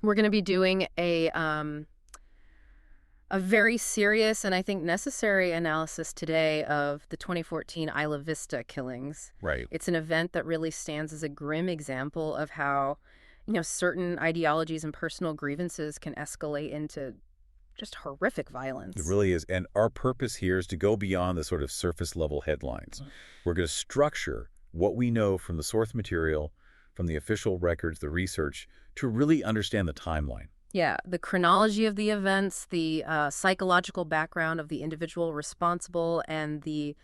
We're going to be doing a very serious and I think necessary analysis today of the 2014 Isla Vista killings. Right. It's an event that really stands as a grim example of how, certain ideologies and personal grievances can escalate into just horrific It violence. really is. And our purpose here is to go beyond the sort of surface level headlines. We're going to structure what we know from the source material, from the official records, the research, to really understand the timeline. Yeah, the chronology of the events, the psychological background of the individual responsible, and the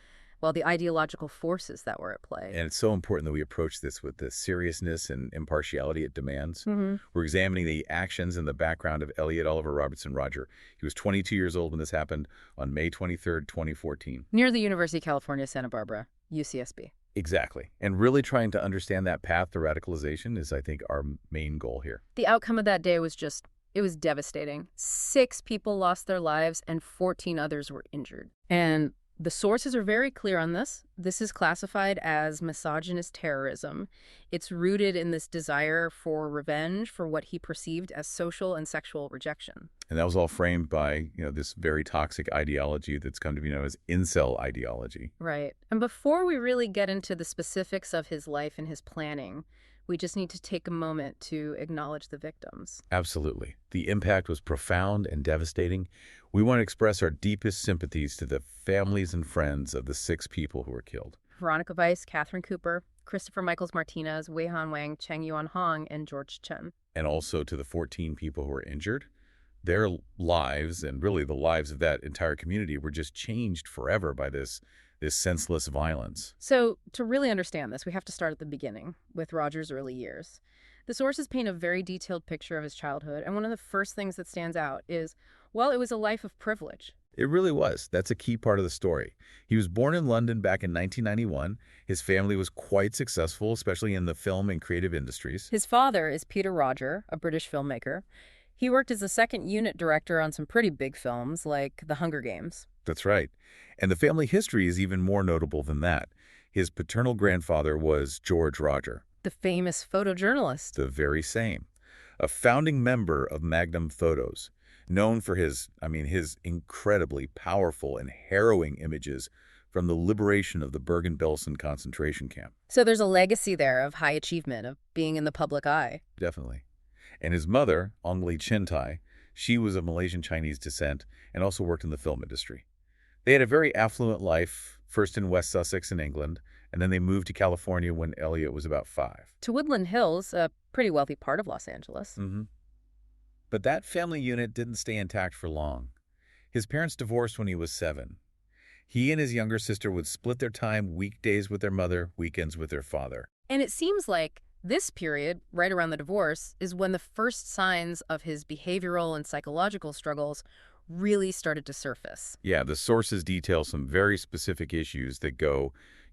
ideological forces that were at play. And it's so important that we approach this with the seriousness and impartiality it demands. Mm-hmm. We're examining the actions and the background of Elliot Oliver Robertson Rodger. He was 22 years old when this happened on May 23rd, 2014. Near the University of California, Santa Barbara, UCSB. Exactly. And really trying to understand that path to radicalization is, I think, our main goal here. The outcome of that day was it was devastating. 6 people lost their lives and 14 others were injured. And the sources are very clear on this. This is classified as misogynist terrorism. It's rooted in this desire for revenge for what he perceived as social and sexual rejection. And that was all framed by, this very toxic ideology that's come to be known as incel ideology. Right. And before we really get into the specifics of his life and his planning, we just need to take a moment to acknowledge the victims. Absolutely. The impact was profound and devastating. We want to express our deepest sympathies to the families and friends of the 6 people who were killed. Veronica Weiss, Catherine Cooper, Christopher Michaels Martinez, Weihan Wang, Cheng Yuan Hong, and George Chen. And also to the 14 people who were injured. Their lives, and really the lives of that entire community, were just changed forever by this senseless violence. So to really understand this, we have to start at the beginning, with Rodger's early years. The sources paint a very detailed picture of his childhood, and one of the first things that stands out is, well, it was a life of privilege. It really was. That's a key part of the story. He was born in London back in 1991. His family was quite successful, especially in the film and creative industries. His father is Peter Rodger, a British filmmaker. He worked as a second unit director on some pretty big films, like The Hunger Games. That's right. And the family history is even more notable than that. His paternal grandfather was George Rodger. The famous photojournalist. The very same. A founding member of Magnum Photos, known for his incredibly powerful and harrowing images from the liberation of the Bergen-Belsen concentration camp. So there's a legacy there of high achievement, of being in the public eye. Definitely. And his mother, Ong Lee Chintai, she was of Malaysian Chinese descent and also worked in the film industry. They had a very affluent life, first in West Sussex in England, and then they moved to California when Elliot was about 5. To Woodland Hills, a pretty wealthy part of Los Angeles. Mm-hmm. But that family unit didn't stay intact for long. His parents divorced when he was 7. He and his younger sister would split their time, weekdays with their mother, weekends with their father. And it seems like this period, right around the divorce, is when the first signs of his behavioral and psychological struggles really started to surface. Yeah, the sources detail some very specific issues that go,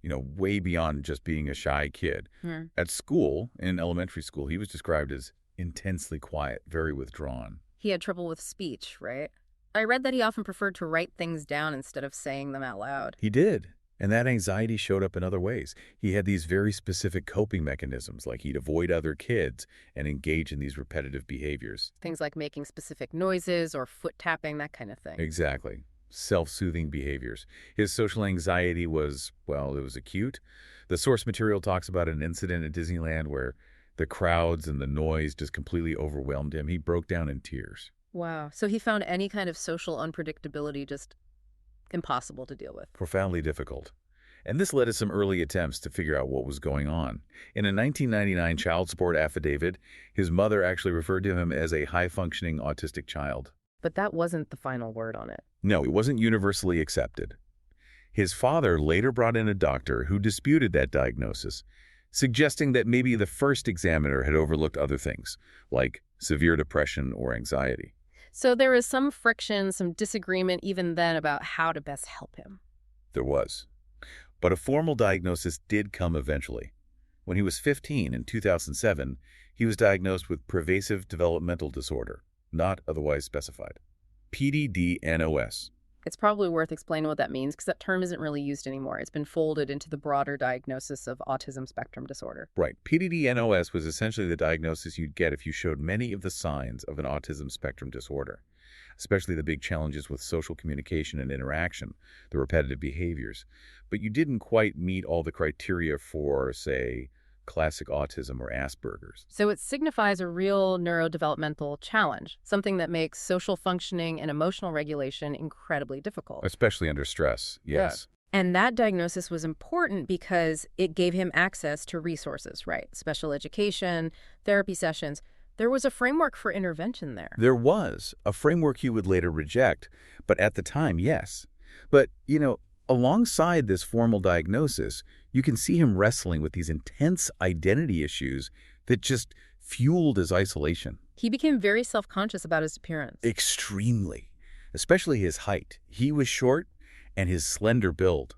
way beyond just being a shy kid. At school, in elementary school, he was described as intensely quiet, very withdrawn. He had trouble with speech, right? I read that he often preferred to write things down instead of saying them out loud. He did. And that anxiety showed up in other ways. He had these very specific coping mechanisms, like he'd avoid other kids and engage in these repetitive behaviors. Things like making specific noises or foot tapping, that kind of thing. Exactly. Self-soothing behaviors. His social anxiety was, it was acute. The source material talks about an incident at Disneyland where the crowds and the noise just completely overwhelmed him. He broke down in tears. Wow. So he found any kind of social unpredictability just impossible to deal with. Profoundly difficult. And this led to some early attempts to figure out what was going on. In a 1999 child support affidavit, his mother actually referred to him as a high-functioning autistic child. But that wasn't the final word on it. No, it wasn't universally accepted. His father later brought in a doctor who disputed that diagnosis, suggesting that maybe the first examiner had overlooked other things, like severe depression or anxiety. So there was some friction, some disagreement even then about how to best help him. There was. But a formal diagnosis did come eventually. When he was 15 in 2007, he was diagnosed with pervasive developmental disorder, not otherwise specified. PDD-NOS. It's probably worth explaining what that means because that term isn't really used anymore. It's been folded into the broader diagnosis of autism spectrum disorder. Right. PDD-NOS was essentially the diagnosis you'd get if you showed many of the signs of an autism spectrum disorder, especially the big challenges with social communication and interaction, the repetitive behaviors. But you didn't quite meet all the criteria for, say, classic autism or Asperger's. So it signifies a real neurodevelopmental challenge, something that makes social functioning and emotional regulation incredibly difficult. Especially under stress, yes. And that diagnosis was important because it gave him access to resources, right? Special education, therapy sessions. There was a framework for intervention there. There was a framework he would later reject, but at the time, yes. But, alongside this formal diagnosis, you can see him wrestling with these intense identity issues that just fueled his isolation. He became very self-conscious about his appearance. Extremely. Especially his height. He was short, and his slender build.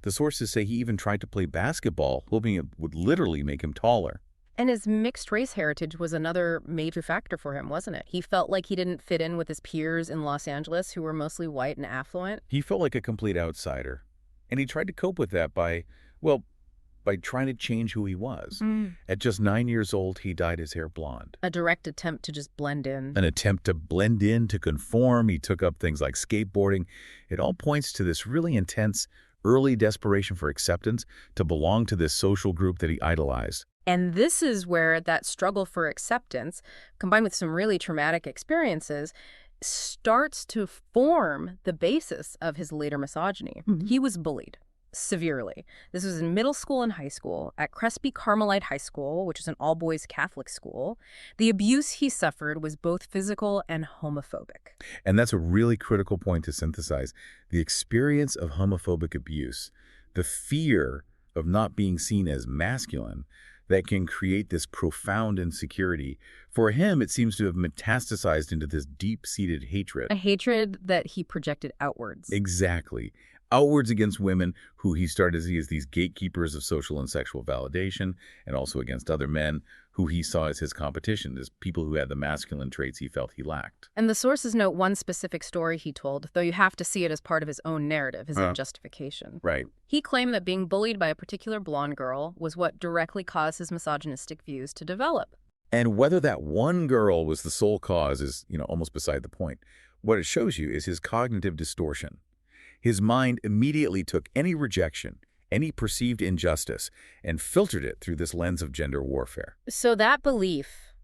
The sources say he even tried to play basketball, hoping it would literally make him taller. And his mixed race heritage was another major factor for him, wasn't it? He felt like he didn't fit in with his peers in Los Angeles, who were mostly white and affluent. He felt like a complete outsider. And he tried to cope with that by trying to change who he was. At just 9 years old, he dyed his hair blonde. A direct attempt to just blend in. An attempt to blend in, to conform. He took up things like skateboarding. It all points to this really intense early desperation for acceptance, to belong to this social group that he idolized. And this is where that struggle for acceptance, combined with some really traumatic experiences, starts to form the basis of his later misogyny. He was bullied severely. This was in middle school and high school at Crespi Carmelite High School, which is an all-boys Catholic school. The abuse he suffered was both physical and homophobic. And that's a really critical point to synthesize. The experience of homophobic abuse, the fear of not being seen as masculine, that can create this profound insecurity. For him, it seems to have metastasized into this deep-seated hatred. A hatred that he projected outwards. Exactly. Outwards against women who he started to see as these gatekeepers of social and sexual validation, and also against other men who he saw as his competition, as people who had the masculine traits he felt he lacked. And the sources note one specific story he told, though you have to see it as part of his own narrative, his own justification. Right. He claimed that being bullied by a particular blonde girl was what directly caused his misogynistic views to develop. And whether that one girl was the sole cause is, almost beside the point. What it shows you is his cognitive distortion. His mind immediately took any rejection, any perceived injustice, and filtered it through this lens of gender warfare. So that belief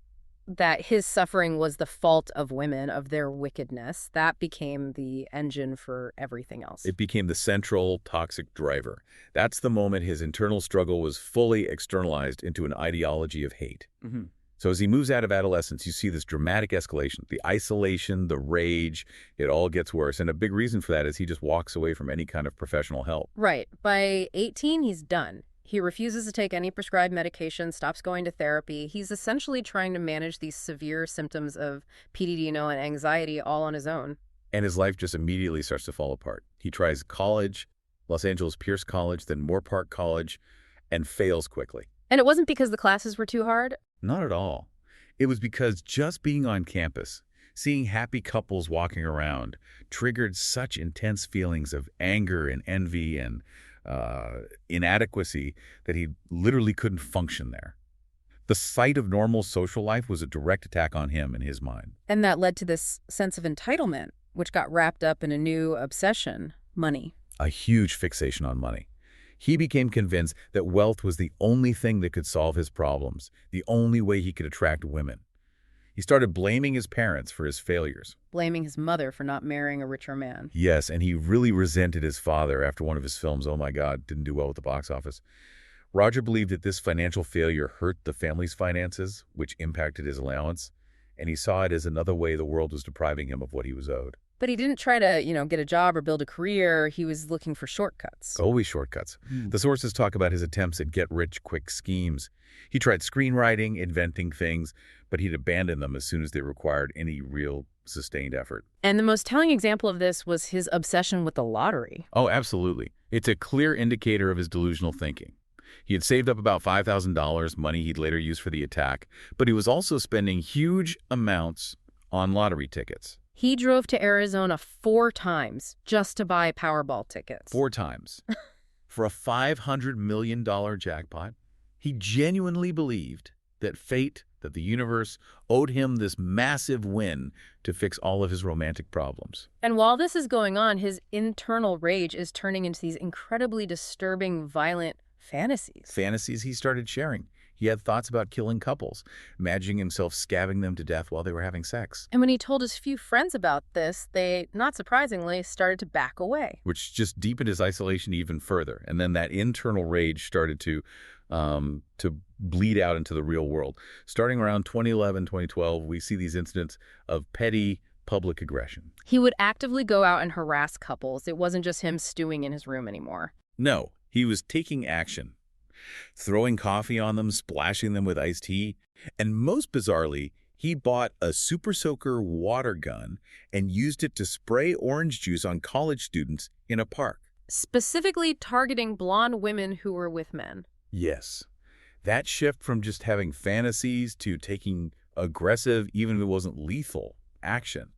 that his suffering was the fault of women, of their wickedness, that became the engine for everything else. It became the central toxic driver. That's the moment his internal struggle was fully externalized into an ideology of hate. So as he moves out of adolescence, you see this dramatic escalation, the isolation, the rage, it all gets worse. And a big reason for that is he just walks away from any kind of professional help. Right. By 18, he's done. He refuses to take any prescribed medication, stops going to therapy. He's essentially trying to manage these severe symptoms of PDD, and anxiety all on his own. And his life just immediately starts to fall apart. He tries college, Los Angeles Pierce College, then Moore Park College, and fails quickly. And it wasn't because the classes were too hard. Not at all. It was because just being on campus, seeing happy couples walking around, triggered such intense feelings of anger and envy and inadequacy that he literally couldn't function there. The sight of normal social life was a direct attack on him in his mind. And that led to this sense of entitlement, which got wrapped up in a new obsession, money. A huge fixation on money. He became convinced that wealth was the only thing that could solve his problems, the only way he could attract women. He started blaming his parents for his failures. Blaming his mother for not marrying a richer man. Yes, and he really resented his father after one of his films, oh my God, didn't do well at the box office. Rodger believed that this financial failure hurt the family's finances, which impacted his allowance, and he saw it as another way the world was depriving him of what he was owed. But he didn't try to, get a job or build a career. He was looking for shortcuts. Always shortcuts. The sources talk about his attempts at get-rich-quick schemes. He tried screenwriting, inventing things, but he'd abandon them as soon as they required any real sustained effort. And the most telling example of this was his obsession with the lottery. Oh, absolutely. It's a clear indicator of his delusional thinking. He had saved up about $5,000, money he'd later use for the attack, but he was also spending huge amounts on lottery tickets. He drove to Arizona 4 times just to buy Powerball tickets. 4 times. For a $500 million jackpot, he genuinely believed that fate, that the universe, owed him this massive win to fix all of his romantic problems. And while this is going on, his internal rage is turning into these incredibly disturbing, violent fantasies. Fantasies he started sharing. He had thoughts about killing couples, imagining himself stabbing them to death while they were having sex. And when he told his few friends about this, they, not surprisingly, started to back away. Which just deepened his isolation even further. And then that internal rage started to bleed out into the real world. Starting around 2011, 2012, we see these incidents of petty public aggression. He would actively go out and harass couples. It wasn't just him stewing in his room anymore. No, he was taking action. Throwing coffee on them, splashing them with iced tea, and most bizarrely, he bought a super soaker water gun and used it to spray orange juice on college students in a park. Specifically targeting blonde women who were with men. Yes. That shift from just having fantasies to taking aggressive, even if it wasn't lethal, action.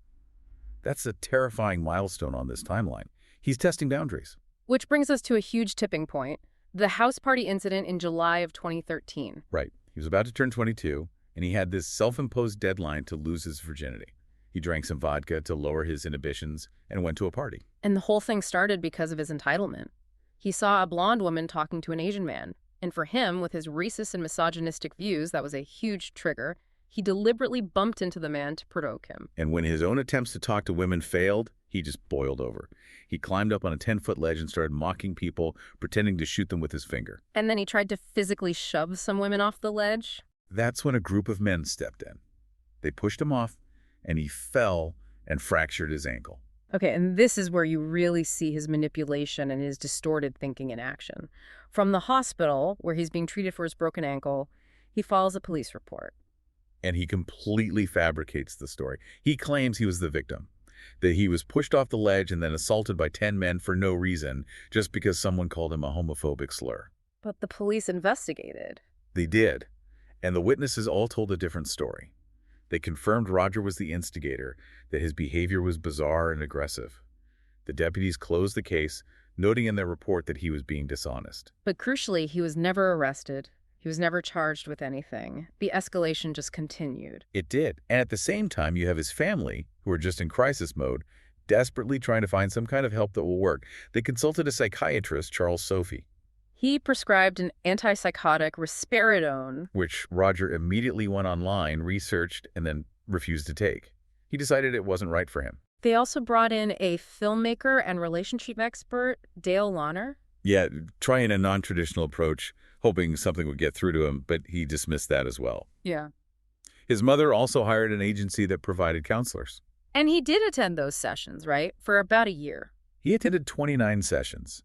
That's a terrifying milestone on this timeline. He's testing boundaries. Which brings us to a huge tipping point. The house party incident in July of 2013. Right. He was about to turn 22, and he had this self-imposed deadline to lose his virginity. He drank some vodka to lower his inhibitions and went to a party. And the whole thing started because of his entitlement. He saw a blonde woman talking to an Asian man. And for him, with his racist and misogynistic views, that was a huge trigger. He deliberately bumped into the man to provoke him. And when his own attempts to talk to women failed, he just boiled over. He climbed up on a 10-foot ledge and started mocking people, pretending to shoot them with his finger. And then he tried to physically shove some women off the ledge. That's when a group of men stepped in. They pushed him off, and he fell and fractured his ankle. Okay, and this is where you really see his manipulation and his distorted thinking in action. From the hospital, where he's being treated for his broken ankle, he files a police report. And he completely fabricates the story. He claims he was the victim, that he was pushed off the ledge and then assaulted by 10 men for no reason, just because someone called him a homophobic slur. But the police investigated. They did, and the witnesses all told a different story. They confirmed Rodger was the instigator, that his behavior was bizarre and aggressive. The deputies closed the case, noting in their report that he was being dishonest. But crucially, he was never arrested. He was never charged with anything. The escalation just continued. It did. And at the same time, you have his family, who are just in crisis mode, desperately trying to find some kind of help that will work. They consulted a psychiatrist, Charles Sophie. He prescribed an antipsychotic risperidone, which Rodger immediately went online, researched, and then refused to take. He decided it wasn't right for him. They also brought in a filmmaker and relationship expert, Dale Launer. Yeah, trying a non-traditional approach, hoping something would get through to him, but he dismissed that as well. Yeah. His mother also hired an agency that provided counselors. And he did attend those sessions, right? For about a year. He attended 29 sessions.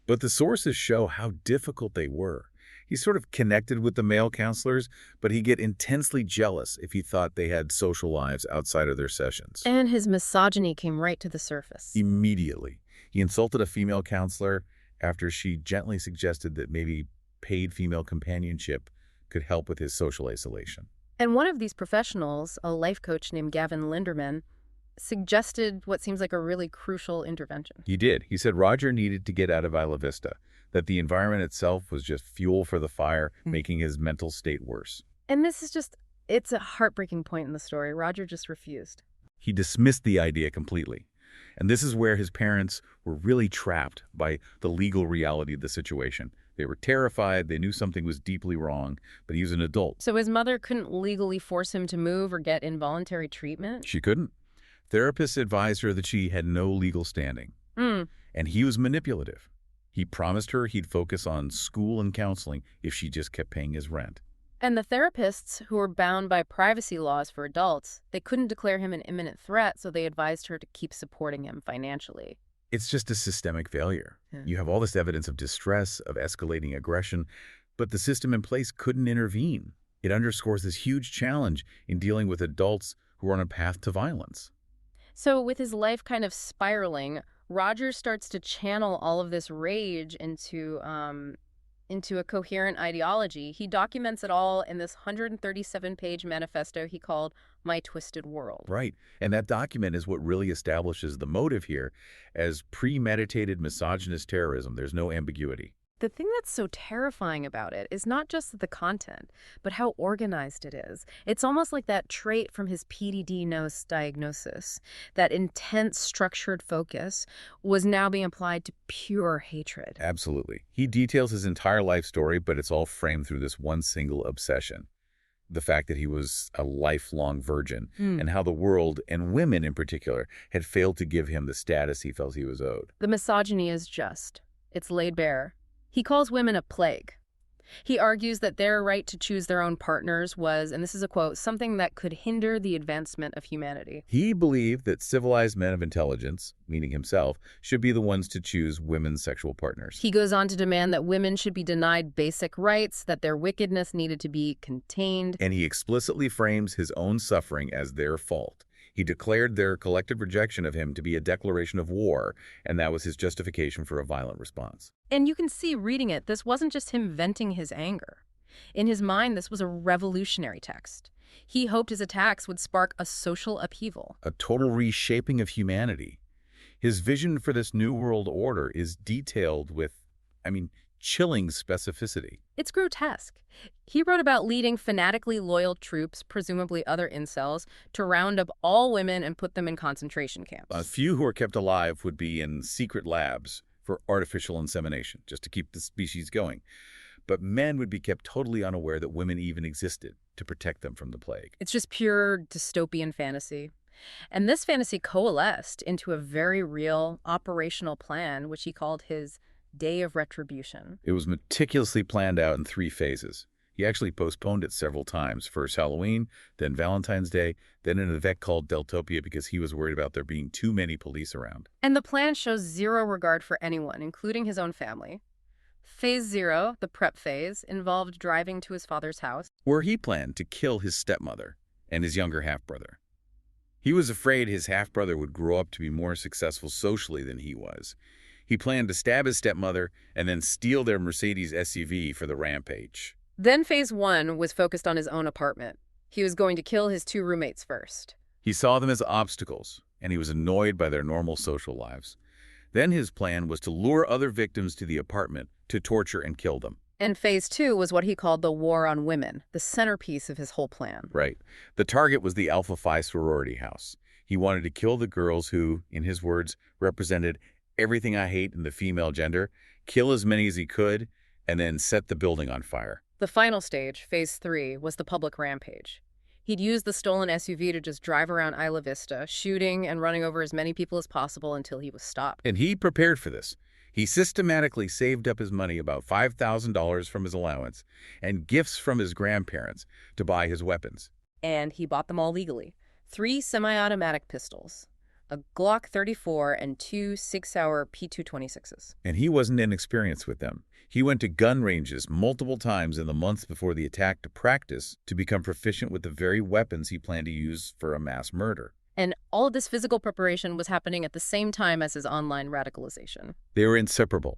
But the sources show how difficult they were. He sort of connected with the male counselors, but he'd get intensely jealous if he thought they had social lives outside of their sessions. And his misogyny came right to the surface. Immediately. He insulted a female counselor after she gently suggested that maybe paid female companionship could help with his social isolation. And one of these professionals, a life coach named Gavin Linderman, suggested what seems like a really crucial intervention. He did. He said Rodger needed to get out of Isla Vista, that the environment itself was just fuel for the fire, making his mental state worse. And this is just, it's a heartbreaking point in the story. Rodger just refused. He dismissed the idea completely. And this is where his parents were really trapped by the legal reality of the situation. They were terrified. They knew something was deeply wrong, but he was an adult. So his mother couldn't legally force him to move or get involuntary treatment? She couldn't. Therapists advised her that she had no legal standing. And he was manipulative. He promised her he'd focus on school and counseling if she just kept paying his rent. And the therapists, who were bound by privacy laws for adults, they couldn't declare him an imminent threat, so they advised her to keep supporting him financially. It's just a systemic failure. Yeah. You have all this evidence of distress, of escalating aggression, but the system in place couldn't intervene. It underscores this huge challenge in dealing with adults who are on a path to violence. So with his life kind of spiraling, Rodger starts to channel all of this rage into a coherent ideology. He documents it all in this 137-page manifesto he called my twisted world. Right. And that document is what really establishes the motive here as premeditated misogynist terrorism. There's no ambiguity. The thing that's so terrifying about it is not just the content, but how organized it is. It's almost like that trait from his PDD nose diagnosis, that intense structured focus, was now being applied to pure hatred. Absolutely. He details his entire life story, but it's all framed through this one single obsession. The fact that he was a lifelong virgin and how the world, and women in particular, had failed to give him the status he felt he was owed. The misogyny is it's laid bare. He calls women a plague. He argues that their right to choose their own partners was, and this is a quote, something that could hinder the advancement of humanity. He believed that civilized men of intelligence, meaning himself, should be the ones to choose women's sexual partners. He goes on to demand that women should be denied basic rights, that their wickedness needed to be contained. And he explicitly frames his own suffering as their fault. He declared their collective rejection of him to be a declaration of war, and that was his justification for a violent response. And you can see reading it, this wasn't just him venting his anger. In his mind, this was a revolutionary text. He hoped his attacks would spark a social upheaval. A total reshaping of humanity. His vision for this new world order is detailed with, chilling specificity. It's grotesque. He wrote about leading fanatically loyal troops, presumably other incels, to round up all women and put them in concentration camps. A few who are kept alive would be in secret labs for artificial insemination, just to keep the species going. But men would be kept totally unaware that women even existed to protect them from the plague. It's just pure dystopian fantasy. And this fantasy coalesced into a very real operational plan, which he called his Day of Retribution. It was meticulously planned out in 3 phases. He actually postponed it several times. First Halloween, then Valentine's Day, then an event called Deltopia because he was worried about there being too many police around. And the plan shows zero regard for anyone, including his own family. Phase 0, the prep phase, involved driving to his father's house, where he planned to kill his stepmother and his younger half-brother. He was afraid his half-brother would grow up to be more successful socially than he was. He planned to stab his stepmother and then steal their Mercedes SUV for the rampage. Then phase 1 was focused on his own apartment. He was going to kill his 2 roommates first. He saw them as obstacles, and he was annoyed by their normal social lives. Then his plan was to lure other victims to the apartment to torture and kill them. And phase 2 was what he called the war on women, the centerpiece of his whole plan. Right. The target was the Alpha Phi sorority house. He wanted to kill the girls who, in his words, represented everything I hate in the female gender, kill as many as he could, and then set the building on fire. The final stage, phase 3, was the public rampage. He'd use the stolen SUV to just drive around Isla Vista, shooting and running over as many people as possible until he was stopped. And he prepared for this. He systematically saved up his money, about $5,000 from his allowance, and gifts from his grandparents to buy his weapons. And he bought them all legally. 3 semi-automatic pistols, a Glock 34, and 2 6-hour P226s. And he wasn't inexperienced with them. He went to gun ranges multiple times in the months before the attack to practice to become proficient with the very weapons he planned to use for a mass murder. And all of this physical preparation was happening at the same time as his online radicalization. They were inseparable.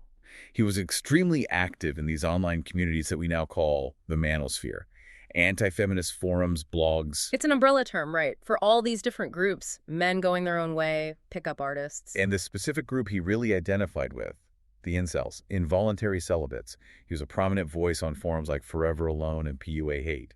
He was extremely active in these online communities that we now call the manosphere. Anti-feminist forums, blogs. It's an umbrella term, right, for all these different groups, men going their own way, pickup artists. And the specific group he really identified with, the incels, involuntary celibates. He was a prominent voice on forums like Forever Alone and PUA Hate.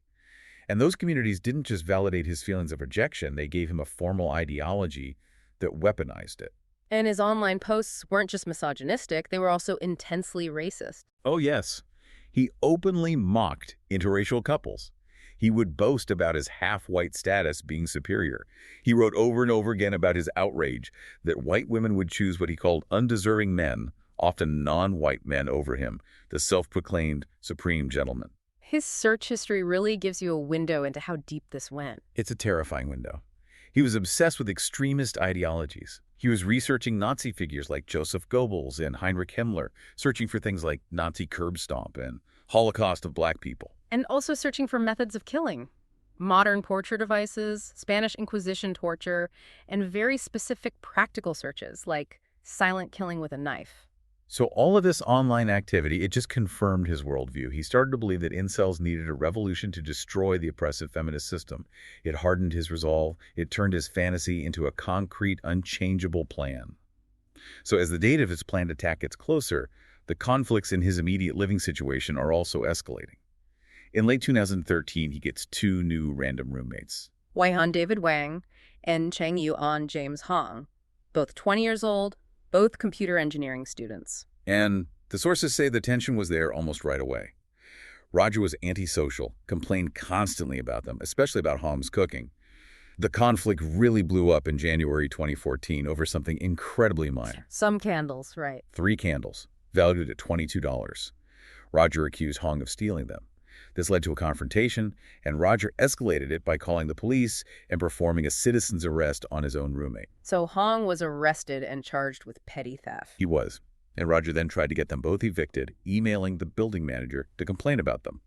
And those communities didn't just validate his feelings of rejection, they gave him a formal ideology that weaponized it. And his online posts weren't just misogynistic, they were also intensely racist. Oh, yes. He openly mocked interracial couples. He would boast about his half-white status being superior. He wrote over and over again about his outrage that white women would choose what he called undeserving men, often non-white men, over him, the self-proclaimed supreme gentleman. His search history really gives you a window into how deep this went. It's a terrifying window. He was obsessed with extremist ideologies. He was researching Nazi figures like Joseph Goebbels and Heinrich Himmler, searching for things like Nazi curb stomp and Holocaust of black people. And also searching for methods of killing. Modern torture devices, Spanish Inquisition torture, and very specific practical searches like silent killing with a knife. So all of this online activity, it just confirmed his worldview. He started to believe that incels needed a revolution to destroy the oppressive feminist system. It hardened his resolve. It turned his fantasy into a concrete, unchangeable plan. So as the date of his planned attack gets closer, the conflicts in his immediate living situation are also escalating. In late 2013, he gets two new random roommates. Waihan David Wang and Cheng Yuan James Hong, both 20 years old, both computer engineering students. And the sources say the tension was there almost right away. Rodger was antisocial, complained constantly about them, especially about Hong's cooking. The conflict really blew up in January 2014 over something incredibly minor. Some candles, right. 3 candles, valued at $22. Rodger accused Hong of stealing them. This led to a confrontation, and Rodger escalated it by calling the police and performing a citizen's arrest on his own roommate. So Hong was arrested and charged with petty theft. He was, and Rodger then tried to get them both evicted, emailing the building manager to complain about them.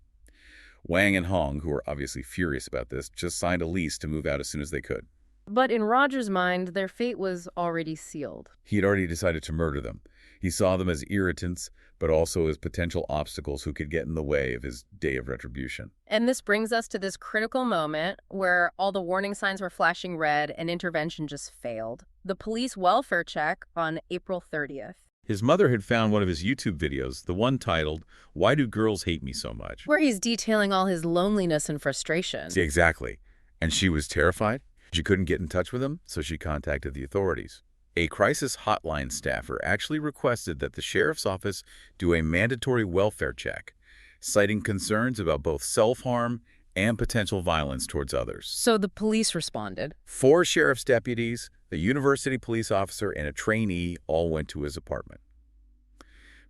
Wang and Hong, who were obviously furious about this, just signed a lease to move out as soon as they could. But in Rodger's mind, their fate was already sealed. He had already decided to murder them. He saw them as irritants, but also as potential obstacles who could get in the way of his day of retribution. And this brings us to this critical moment where all the warning signs were flashing red and intervention just failed. The police welfare check on April 30th. His mother had found one of his YouTube videos, the one titled, "Why Do Girls Hate Me So Much?" Where he's detailing all his loneliness and frustration. See, exactly. And she was terrified. She couldn't get in touch with him, so she contacted the authorities. A crisis hotline staffer actually requested that the sheriff's office do a mandatory welfare check, citing concerns about both self-harm and potential violence towards others. So the police responded. 4 sheriff's deputies, the university police officer, and a trainee all went to his apartment.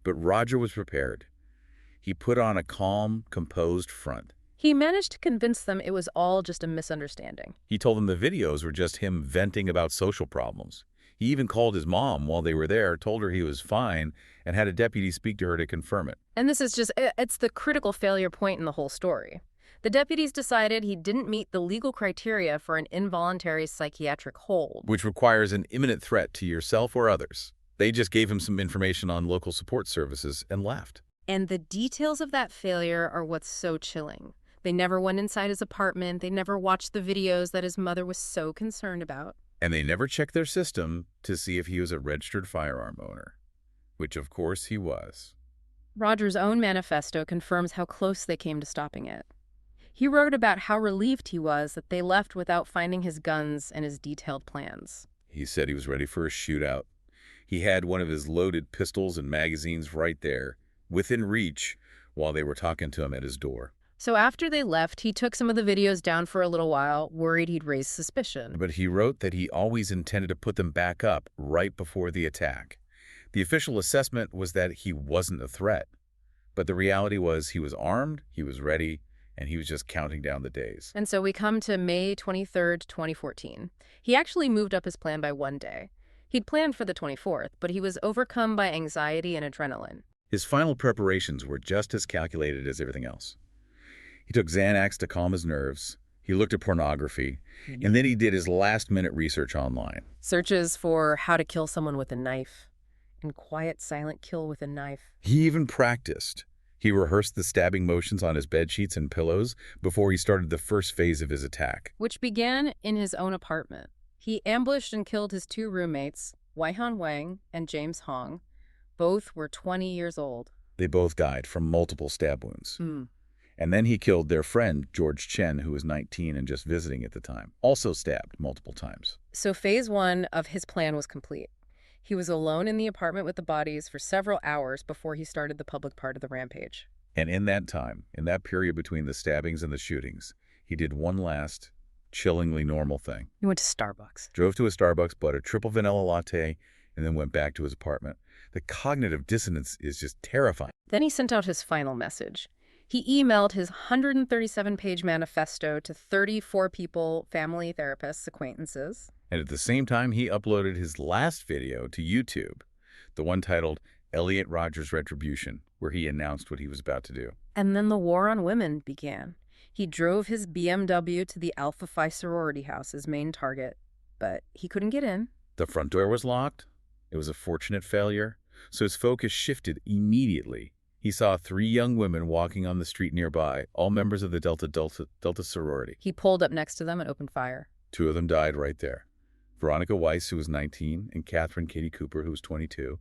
But Rodger was prepared. He put on a calm, composed front. He managed to convince them it was all just a misunderstanding. He told them the videos were just him venting about social problems. He even called his mom while they were there, told her he was fine, and had a deputy speak to her to confirm it. And this is it's the critical failure point in the whole story. The deputies decided he didn't meet the legal criteria for an involuntary psychiatric hold, which requires an imminent threat to yourself or others. They just gave him some information on local support services and left. And the details of that failure are what's so chilling. They never went inside his apartment. They never watched the videos that his mother was so concerned about. And they never checked their system to see if he was a registered firearm owner, which of course he was. Rodger's own manifesto confirms how close they came to stopping it. He wrote about how relieved he was that they left without finding his guns and his detailed plans. He said he was ready for a shootout. He had one of his loaded pistols and magazines right there, within reach, while they were talking to him at his door. So after they left, he took some of the videos down for a little while, worried he'd raise suspicion. But he wrote that he always intended to put them back up right before the attack. The official assessment was that he wasn't a threat. But the reality was he was armed, he was ready, and he was just counting down the days. And so we come to May 23rd, 2014. He actually moved up his plan by one day. He'd planned for the 24th, but he was overcome by anxiety and adrenaline. His final preparations were just as calculated as everything else. He took Xanax to calm his nerves, he looked at pornography, and then he did his last-minute research online. Searches for how to kill someone with a knife, and quiet, silent kill with a knife. He even practiced. He rehearsed the stabbing motions on his bedsheets and pillows before he started the first phase of his attack, which began in his own apartment. He ambushed and killed his 2 roommates, Waihan Wang and James Hong. Both were 20 years old. They both died from multiple stab wounds. And then he killed their friend, George Chen, who was 19 and just visiting at the time, also stabbed multiple times. So phase 1 of his plan was complete. He was alone in the apartment with the bodies for several hours before he started the public part of the rampage. And in that time, in that period between the stabbings and the shootings, he did one last, chillingly normal thing. He went to Starbucks. Drove to a Starbucks, bought a triple vanilla latte, and then went back to his apartment. The cognitive dissonance is just terrifying. Then he sent out his final message. He emailed his 137-page manifesto to 34 people, family, therapists, acquaintances. And at the same time, he uploaded his last video to YouTube, the one titled Elliot Rodger's Retribution, where he announced what he was about to do. And then the war on women began. He drove his BMW to the Alpha Phi sorority house, his main target, but he couldn't get in. The front door was locked. It was a fortunate failure. So his focus shifted immediately. He saw 3 young women walking on the street nearby, all members of the Delta sorority. He pulled up next to them and opened fire. 2 of them died right there. Veronica Weiss, who was 19, and Catherine Katie Cooper, who was 22.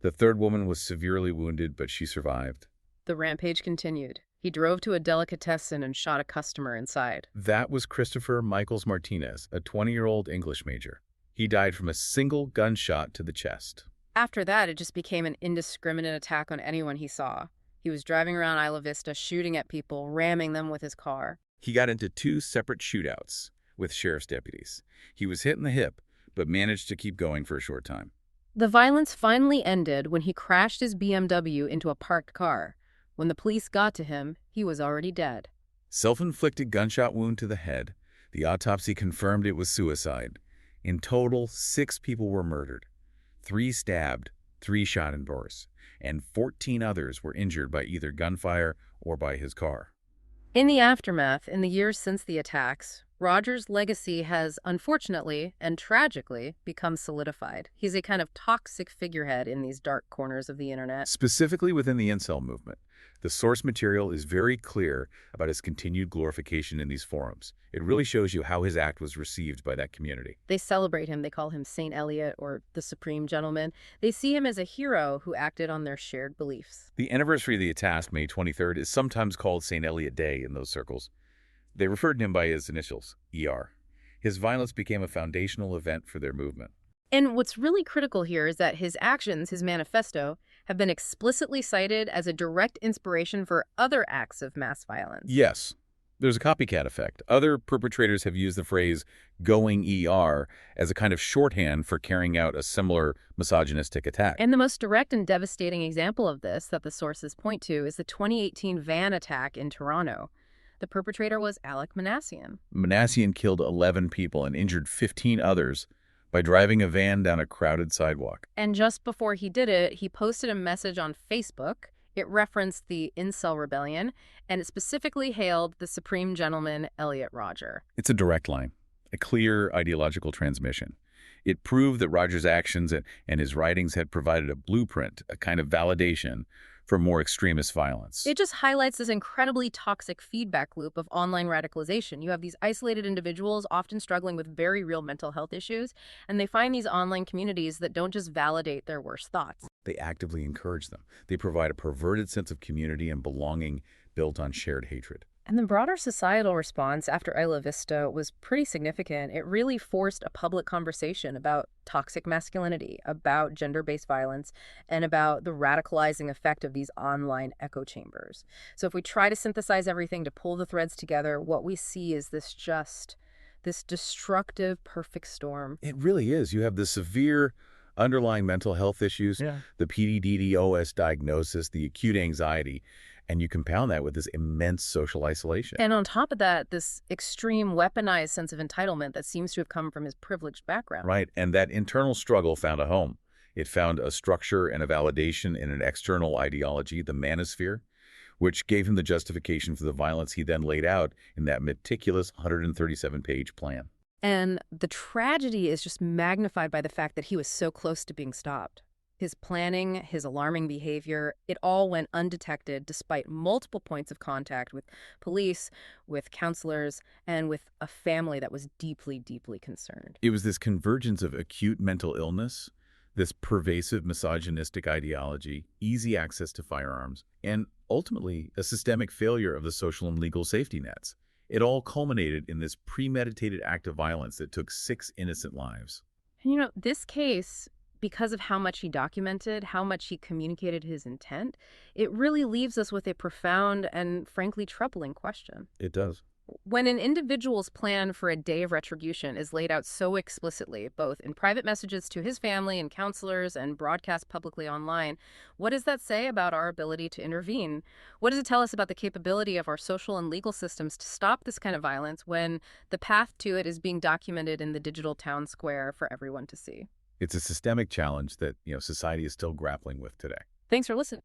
The third woman was severely wounded, but she survived. The rampage continued. He drove to a delicatessen and shot a customer inside. That was Christopher Michaels Martinez, a 20-year-old English major. He died from a single gunshot to the chest. After that, it just became an indiscriminate attack on anyone he saw. He was driving around Isla Vista, shooting at people, ramming them with his car. He got into 2 separate shootouts with sheriff's deputies. He was hit in the hip, but managed to keep going for a short time. The violence finally ended when he crashed his BMW into a parked car. When the police got to him, he was already dead. Self-inflicted gunshot wound to the head. The autopsy confirmed it was suicide. In total, 6 people were murdered. 3 stabbed, 3 shot indoors, and 14 others were injured by either gunfire or by his car. In the aftermath, in the years since the attacks, Rodger's legacy has, unfortunately and tragically, become solidified. He's a kind of toxic figurehead in these dark corners of the internet. Specifically within the incel movement, the source material is very clear about his continued glorification in these forums. It really shows you how his act was received by that community. They celebrate him. They call him Saint Elliot or the Supreme Gentleman. They see him as a hero who acted on their shared beliefs. The anniversary of the attack, May 23rd, is sometimes called Saint Elliot Day in those circles. They referred to him by his initials, ER. His violence became a foundational event for their movement. And what's really critical here is that his actions, his manifesto, have been explicitly cited as a direct inspiration for other acts of mass violence. Yes, there's a copycat effect. Other perpetrators have used the phrase going ER as a kind of shorthand for carrying out a similar misogynistic attack. And the most direct and devastating example of this that the sources point to is the 2018 van attack in Toronto. The perpetrator was Alec Manassian. Manassian killed 11 people and injured 15 others by driving a van down a crowded sidewalk. And just before he did it, he posted a message on Facebook. It referenced the incel rebellion, and it specifically hailed the Supreme Gentleman, Elliot Rodger. It's a direct line, a clear ideological transmission. It proved that Rodger's actions and his writings had provided a blueprint, a kind of validation for more extremist violence. It just highlights this incredibly toxic feedback loop of online radicalization. You have these isolated individuals often struggling with very real mental health issues, and they find these online communities that don't just validate their worst thoughts. They actively encourage them. They provide a perverted sense of community and belonging built on shared hatred. And the broader societal response after Isla Vista was pretty significant. It really forced a public conversation about toxic masculinity, about gender-based violence, and about the radicalizing effect of these online echo chambers. So if we try to synthesize everything, to pull the threads together, what we see is this destructive perfect storm. It really is. You have the severe underlying mental health issues, the PDD-OS diagnosis, the acute anxiety, and you compound that with this immense social isolation. And on top of that, this extreme weaponized sense of entitlement that seems to have come from his privileged background. Right, and that internal struggle found a home. It found a structure and a validation in an external ideology, the manosphere, which gave him the justification for the violence he then laid out in that meticulous 137-page plan. And the tragedy is just magnified by the fact that he was so close to being stopped. His planning, his alarming behavior, it all went undetected despite multiple points of contact with police, with counselors, and with a family that was deeply, deeply concerned. It was this convergence of acute mental illness, this pervasive misogynistic ideology, easy access to firearms, and ultimately a systemic failure of the social and legal safety nets. It all culminated in this premeditated act of violence that took 6 innocent lives. And you know, this case, because of how much he documented, how much he communicated his intent, it really leaves us with a profound and frankly troubling question. It does. When an individual's plan for a day of retribution is laid out so explicitly, both in private messages to his family and counselors and broadcast publicly online, what does that say about our ability to intervene? What does it tell us about the capability of our social and legal systems to stop this kind of violence when the path to it is being documented in the digital town square for everyone to see? It's a systemic challenge that, society is still grappling with today. Thanks for listening.